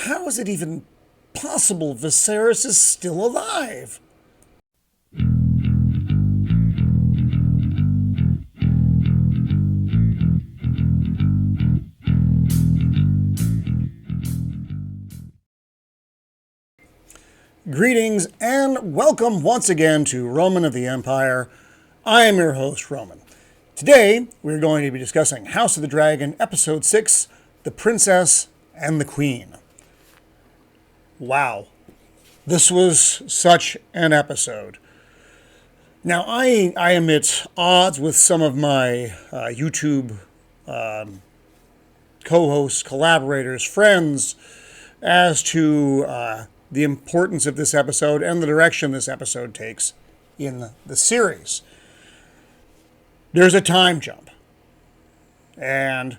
how is it even possible Viserys is still alive? Greetings and welcome once again to Roman of the Empire. I am your host, Roman. Today, we're going to be discussing House of the Dragon, Episode 6, The Princess and the Queen. Wow. This was such an episode. Now, I am at odds with some of my YouTube co-hosts, collaborators, friends, as to the importance of this episode and the direction this episode takes in the series. There's a time jump. And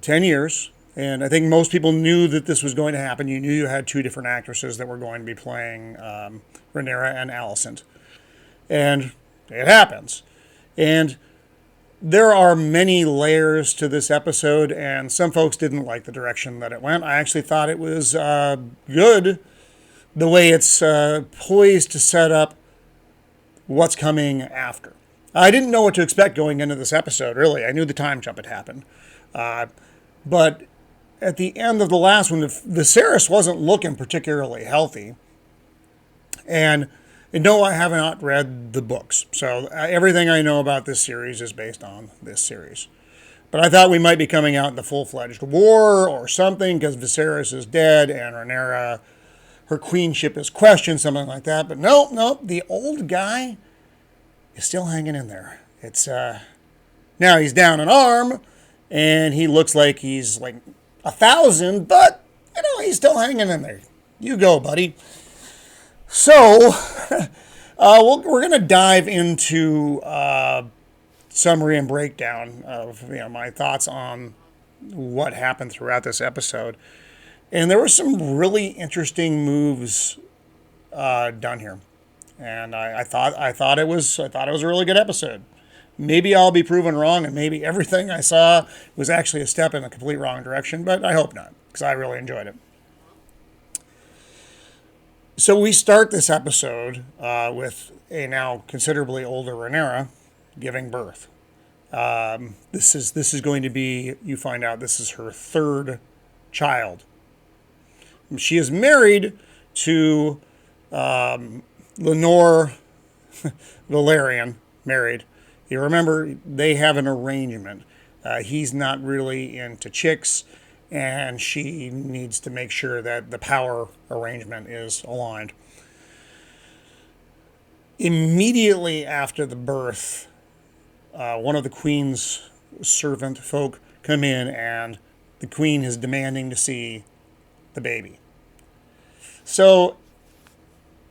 10 years. And I think most people knew that this was going to happen. You knew you had two different actresses that were going to be playing Rhaenyra and Alicent. And it happens. And there are many layers to this episode, and some folks didn't like the direction that it went. I actually thought it was good, the way it's poised to set up what's coming after. I didn't know what to expect going into this episode, really. I knew the time jump had happened. But at the end of the last one, Viserys wasn't looking particularly healthy. And no, I have not read the books. So everything I know about this series is based on this series. But I thought we might be coming out in the full-fledged war or something, because Viserys is dead and Rhaenyra, her queenship is questioned, something like that. But no, the old guy is still hanging in there. It's now he's down an arm, and he looks like he's like 1,000, but he's still hanging in there. You go, buddy. So we're going to dive into summary and breakdown of my thoughts on what happened throughout this episode. And there were some really interesting moves done here, and I thought it was a really good episode. Maybe I'll be proven wrong, and maybe everything I saw was actually a step in the complete wrong direction, but I hope not, because I really enjoyed it. So we start this episode with a now considerably older Rhaenyra giving birth. This is going to be, you find out, this is her third child. She is married to Lenore Valerian, married. You remember, they have an arrangement. He's not really into chicks, and she needs to make sure that the power arrangement is aligned. Immediately after the birth, one of the queen's servant folk come in, and the queen is demanding to see the baby. So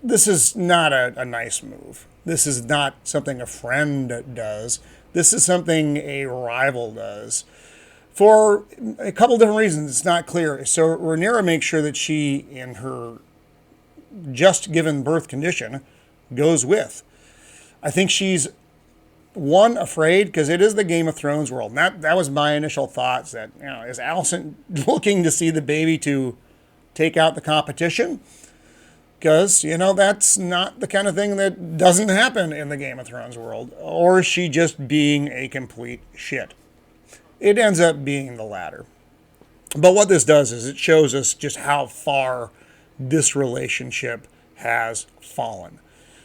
this is not a nice move. This is not something a friend does. This is something a rival does. For a couple different reasons, it's not clear. So Rhaenyra makes sure that she, in her just given birth condition, goes with. I think she's, one, afraid, because it is the Game of Thrones world. And that was my initial thoughts, that, is Alicent looking to see the baby to take out the competition? Because, that's not the kind of thing that doesn't happen in the Game of Thrones world. Or is she just being a complete shit? It ends up being the latter. But what this does is it shows us just how far this relationship has fallen.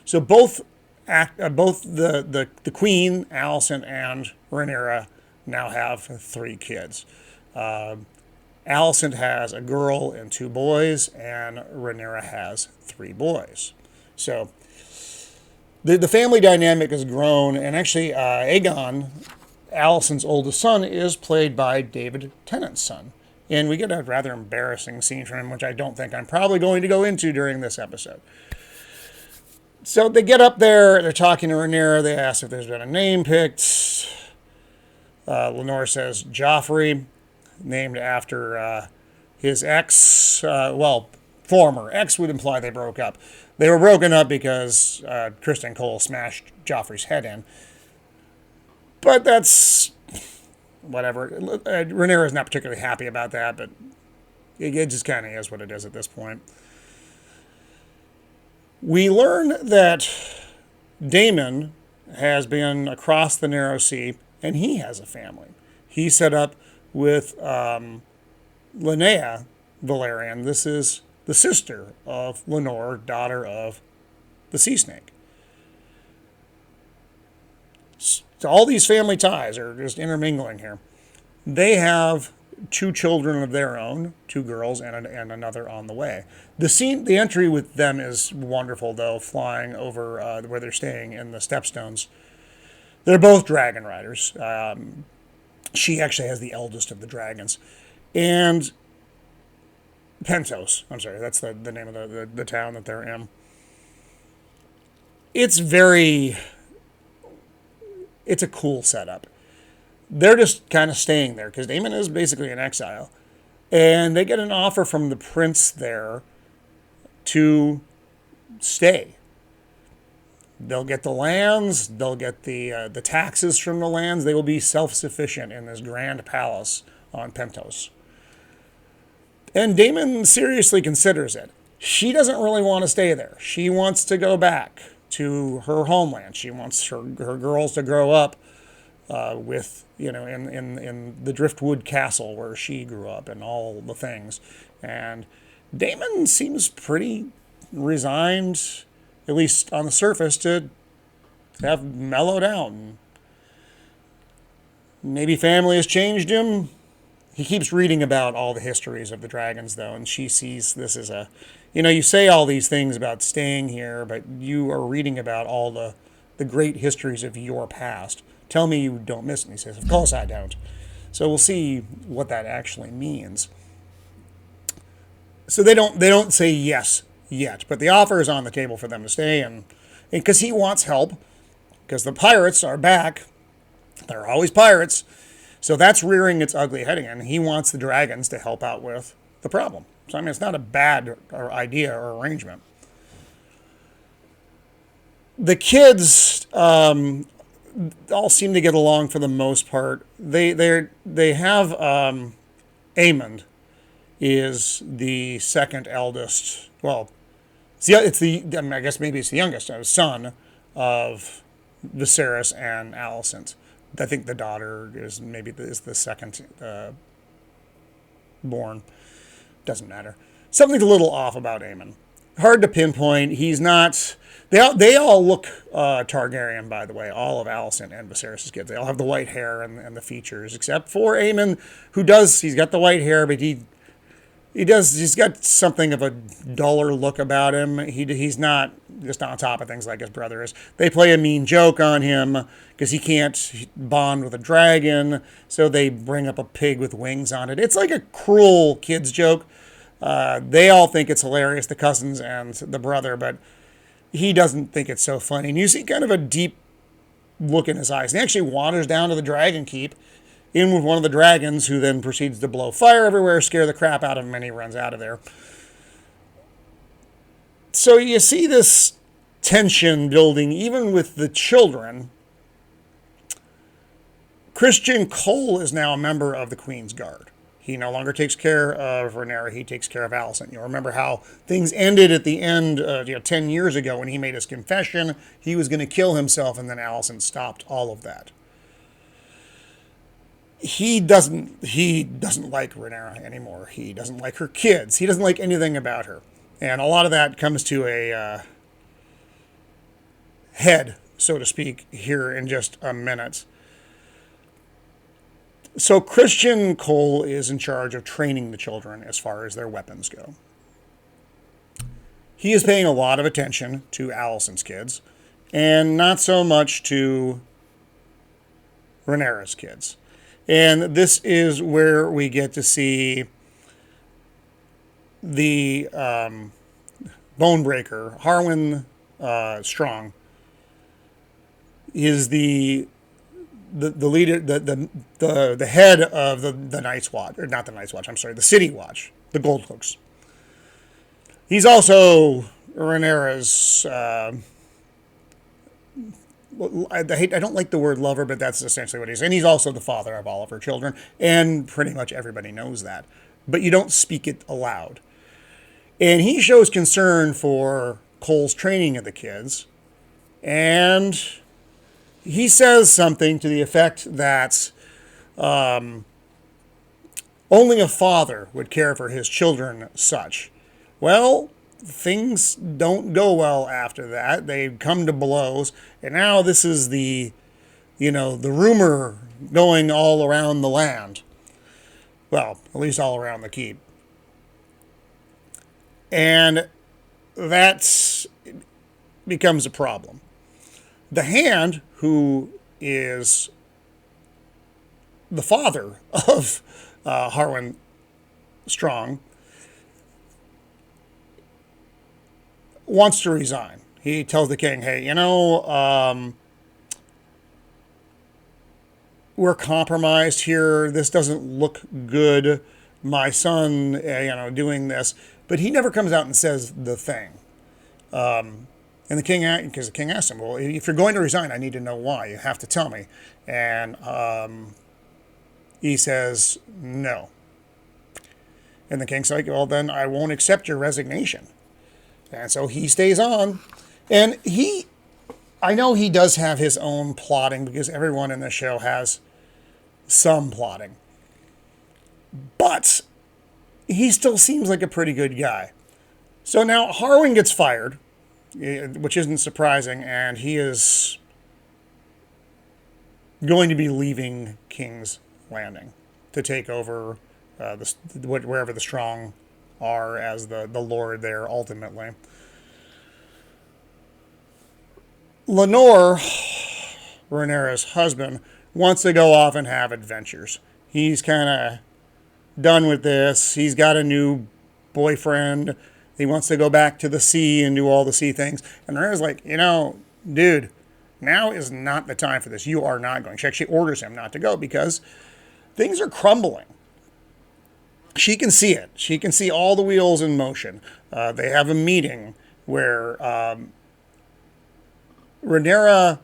So both the Queen, Alicent, and Rhaenyra now have 3 kids. Alicent has a girl and 2 boys, and Rhaenyra has 3 boys. So the family dynamic has grown, and actually Aegon, Alicent's oldest son, is played by David Tennant's son. And we get a rather embarrassing scene from him, which I don't think I'm probably going to go into during this episode. So they get up there, they're talking to Rhaenyra, they ask if there's been a name picked. Lenore says Joffrey, named after his ex, former ex would imply they broke up. They were broken up because Kristen Cole smashed Joffrey's head in. But that's whatever. Rhaenyra is not particularly happy about that, but It just kind of is what it is at this point. We learn that Daemon has been across the Narrow Sea, and he has a family. He set up with Rhaenyra Valerian. This is the sister of Lenore, daughter of the Sea Snake. So all these family ties are just intermingling here. They have 2 children of their own, 2 girls and another on the way. The entry with them is wonderful, though, flying over where they're staying in the Stepstones. They're both dragon riders. She actually has the eldest of the dragons. And Pentos, I'm sorry, that's the name of the town that they're in. It's a cool setup. They're just kind of staying there because Daemon is basically in exile. And they get an offer from the prince there to stay. They'll get the lands, they'll get the taxes from the lands. They will be self-sufficient in this grand palace on Pentos. And Daemon seriously considers it. She doesn't really want to stay there. She wants to go back to her homeland. She wants her girls to grow up with, in the Driftwood Castle where she grew up and all the things. And Daemon seems pretty resigned, at least on the surface, to have mellowed out. Maybe family has changed him. He keeps reading about all the histories of the dragons, though, and she sees this as you say all these things about staying here, but you are reading about all the great histories of your past. Tell me you don't miss it. And he says, of course I don't. So we'll see what that actually means. So they don't say yes yet, but the offer is on the table for them to stay, and because he wants help, because the pirates are back. They're always pirates. So that's rearing its ugly head again. He wants the dragons to help out with the problem. So, I mean, it's not a bad idea or arrangement. The kids all seem to get along for the most part. They have Aemond is the second eldest. Well, I guess maybe it's the youngest son of Viserys and Alicent. I think the daughter is the second born. Doesn't matter. Something's a little off about Aemon. Hard to pinpoint. He's not. They all look Targaryen, by the way. All of Alicent and Viserys' kids. They all have the white hair and the features, except for Aemon, he's got the white hair, but he's got something of a duller look about him. He's not just on top of things like his brother is. They play a mean joke on him because he can't bond with a dragon, so they bring up a pig with wings on it. It's like a cruel kid's joke. They all think it's hilarious, the cousins and the brother, but he doesn't think it's so funny. And you see kind of a deep look in his eyes. And he actually wanders down to the dragon keep, in with one of the dragons, who then proceeds to blow fire everywhere, scare the crap out of him, and he runs out of there. So you see this tension building, even with the children. Christian Cole is now a member of the Queen's Guard. He no longer takes care of Rhaenyra, he takes care of Alicent. You'll remember how things ended at the end 10 years ago when he made his confession. He was going to kill himself, and then Alicent stopped all of that. He doesn't like Rhaenyra anymore. He doesn't like her kids. He doesn't like anything about her. And a lot of that comes to a head, so to speak, here in just a minute. So Christian Cole is in charge of training the children as far as their weapons go. He is paying a lot of attention to Alicent's kids, and not so much to Rhaenyra's kids. And this is where we get to see the Bonebreaker, Harwin Strong, is the leader, the head of the Night's Watch, or not the Night's Watch, I'm sorry, the City Watch, the Goldcloaks. He's also Rhaenyra's, I don't like the word lover, but that's essentially what he is. And he's also the father of all of her children, and pretty much everybody knows that. but you don't speak it aloud. And he shows concern for Cole's training of the kids. And he says something to the effect that only a father would care for his children such. Well, things don't go well after that. They come to blows. And now this is the rumor going all around the land. Well, at least all around the keep. And that becomes a problem. The Hand, who is the father of Harwin Strong, wants to resign. He tells the king, hey, we're compromised here. This doesn't look good. My son, doing this. But he never comes out and says the thing. And the king, because the king asked him, well, if you're going to resign, I need to know why. You have to tell me. And he says, no. And the king's like, well, then I won't accept your resignation. And so he stays on. And I know he does have his own plotting, because everyone in the show has some plotting. But he still seems like a pretty good guy. So now Harwin gets fired, which isn't surprising, and he is going to be leaving King's Landing to take over wherever the Strong are as the lord there ultimately. Lenore, Rhaenyra's husband, wants to go off and have adventures. He's kind of done with this. He's got a new boyfriend. He wants to go back to the sea and do all the sea things. And Rhaenyra's like, dude, now is not the time for this. You are not going. She actually orders him not to go because things are crumbling. She can see it. She can see all the wheels in motion. They have a meeting where Rhaenyra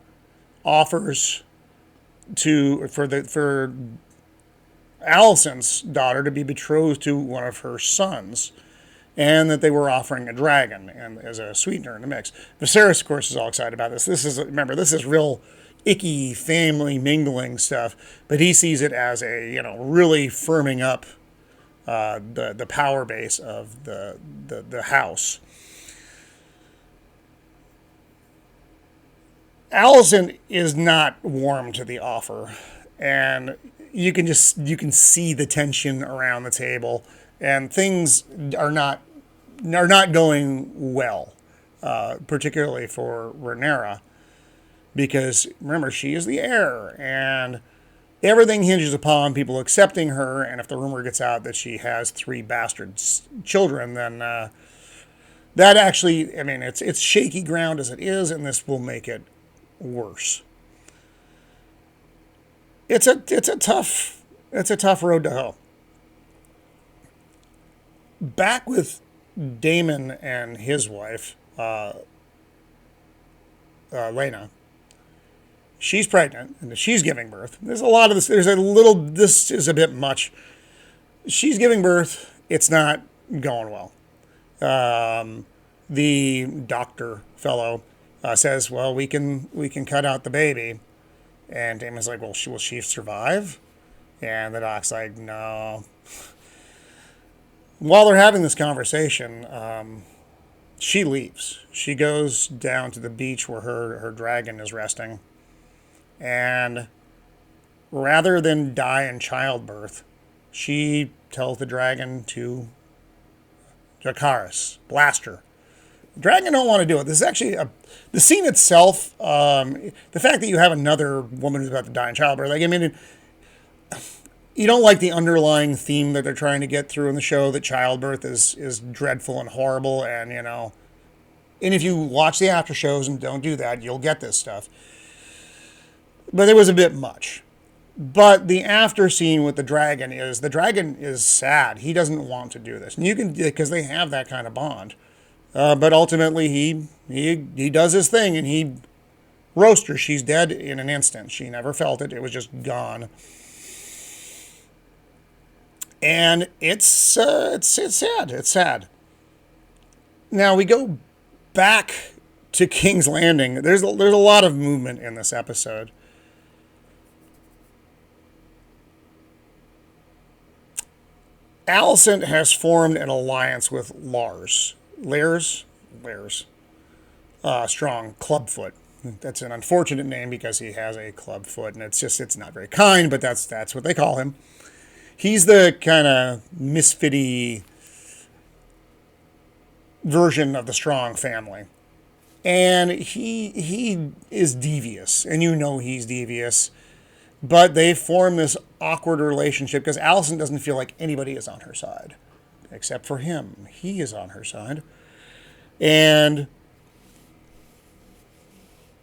offers for Alicent's daughter to be betrothed to one of her sons, and that they were offering a dragon and as a sweetener in the mix. Viserys, of course, is all excited about this. This is real icky family mingling stuff, but he sees it as a really firming up the power base of the house. Alicent is not warm to the offer, and you can see the tension around the table, and things are not going well, particularly for Rhaenyra, because remember, she is the heir, and everything hinges upon people accepting her. And if the rumor gets out that she has 3 bastard children, then that actually, it's shaky ground as it is, and this will make it worse. It's a tough road to hoe. Back with Daemon and his wife, Lena. She's pregnant and she's giving birth. There's a lot of this. This is a bit much. She's giving birth. It's not going well. The doctor fellow says, well, we can cut out the baby. And Damon's like, well, will she survive? And the doc's like, no. While they're having this conversation, she leaves. She goes down to the beach where her dragon is resting. And rather than die in childbirth, she tells the dragon to Dracarys, blast her. The dragon don't want to do it. This is actually the scene itself. The fact that you have another woman who's about to die in childbirth. You don't like the underlying theme that they're trying to get through in the show, that childbirth is dreadful and horrible, and and if you watch the after shows and don't do that, you'll get this stuff. But it was a bit much. But the after scene with the dragon is sad. He doesn't want to do this, and you can, because they have that kind of bond. But ultimately, he does his thing, and he roasts her. She's dead in an instant. She never felt it. It was just gone. And it's sad. It's sad. Now we go back to King's Landing. There's a lot of movement in this episode. Alicent has formed an alliance with Lars. Strong Clubfoot. That's an unfortunate name because he has a club foot, and it's not very kind, but that's what they call him. He's the kind of misfitty version of the Strong family. And he is devious, and you know he's devious. But they form this awkward relationship because Alicent doesn't feel like anybody is on her side. Except for him. He is on her side. And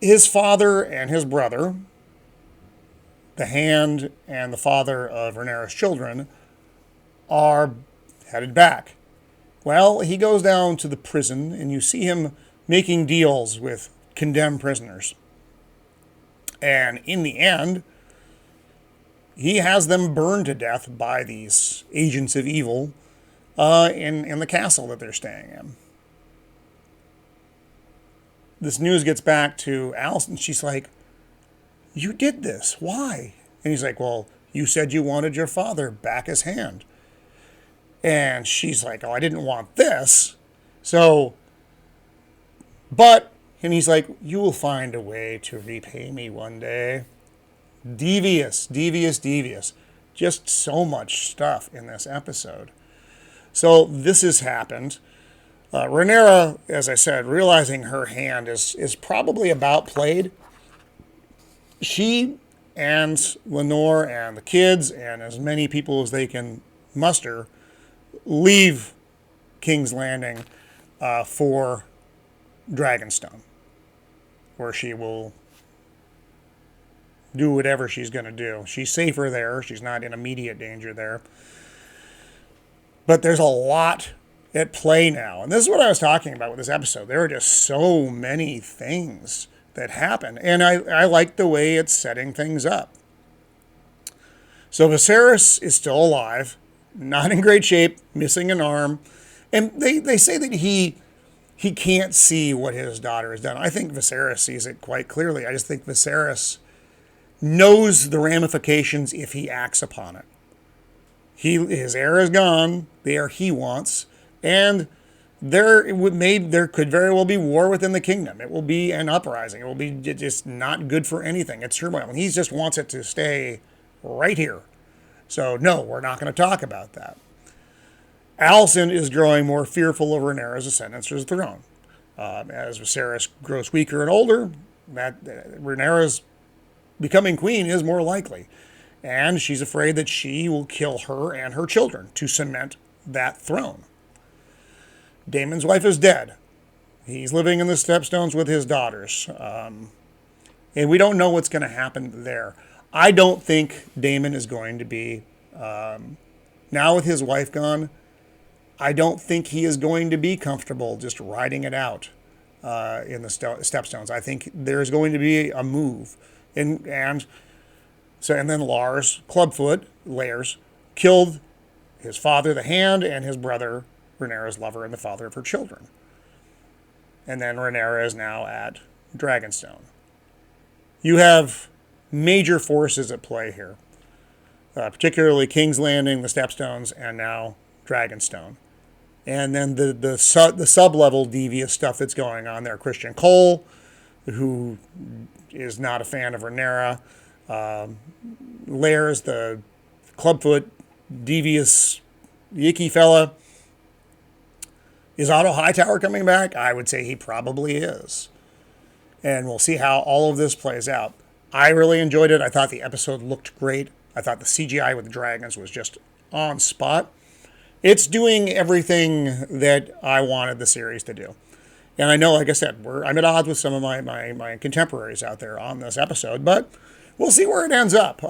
his father and his brother, the Hand and the father of Rhaenyra's children, are headed back. Well, he goes down to the prison, and you see him making deals with condemned prisoners. And in the end, he has them burned to death by these agents of evil in the castle that they're staying in. This news gets back to Alicent. She's like, "You did this. Why?" And he's like, "Well, you said you wanted your father back as Hand." And she's like, "Oh, I didn't want this." And he's like, "You will find a way to repay me one day." Devious. Just so much stuff in this episode. So this has happened. Rhaenyra, as I said, realizing her hand is probably about played. She and Lenore and the kids and as many people as they can muster leave King's Landing for Dragonstone, where she will do whatever she's going to do. She's safer there. She's not in immediate danger there. But there's a lot at play now. And this is what I was talking about with this episode. There are just so many things that happen. And I like the way it's setting things up. So Viserys is still alive, not in great shape, missing an arm. And they say that he can't see what his daughter has done. I think Viserys sees it quite clearly. I just think Viserys knows the ramifications if he acts upon it. His heir is gone, the heir he wants, and there could very well be war within the kingdom. It will be an uprising. It will be just not good for anything. It's turmoil, and he just wants it to stay right here. So no, we're not going to talk about that. Alicent is growing more fearful of Rhaenyra's ascendance to the throne. As Viserys grows weaker and older, that Rhaenyra's becoming queen is more likely. And she's afraid that she will kill her and her children to cement that throne. Daemon's wife is dead. He's living in the Stepstones with his daughters. And we don't know what's going to happen there. I don't think Daemon is going to be, now with his wife gone, I don't think he is going to be comfortable just riding it out in the Stepstones. I think there's going to be a move. And then Lars Clubfoot, Lairs, killed his father, the Hand, and his brother, Rhaenyra's lover, and the father of her children. And then Rhaenyra is now at Dragonstone. You have major forces at play here, particularly King's Landing, the Stepstones, and now Dragonstone. And then the sub-level devious stuff that's going on there. Christian Cole, who is not a fan of Rhaenyra. Lairs, the Clubfoot, devious, yicky fella. Is Otto Hightower coming back? I would say he probably is. And we'll see how all of this plays out. I really enjoyed it. I thought the episode looked great. I thought the CGI with the dragons was just on spot. It's doing everything that I wanted the series to do. And I know, like I said, I'm at odds with some of my contemporaries out there on this episode, but we'll see where it ends up.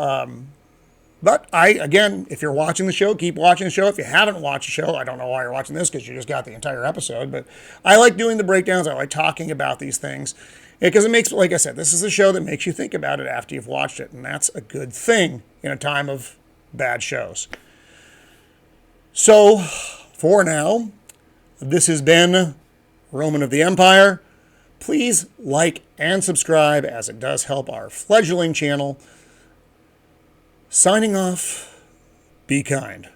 But again, if you're watching the show, keep watching the show. If you haven't watched the show, I don't know why you're watching this because you just got the entire episode. But I like doing the breakdowns. I like talking about these things because it makes, like I said, this is a show that makes you think about it after you've watched it. And that's a good thing in a time of bad shows. So, for now, this has been Roman of the Empire. Please like and subscribe, as it does help our fledgling channel. Signing off, be kind.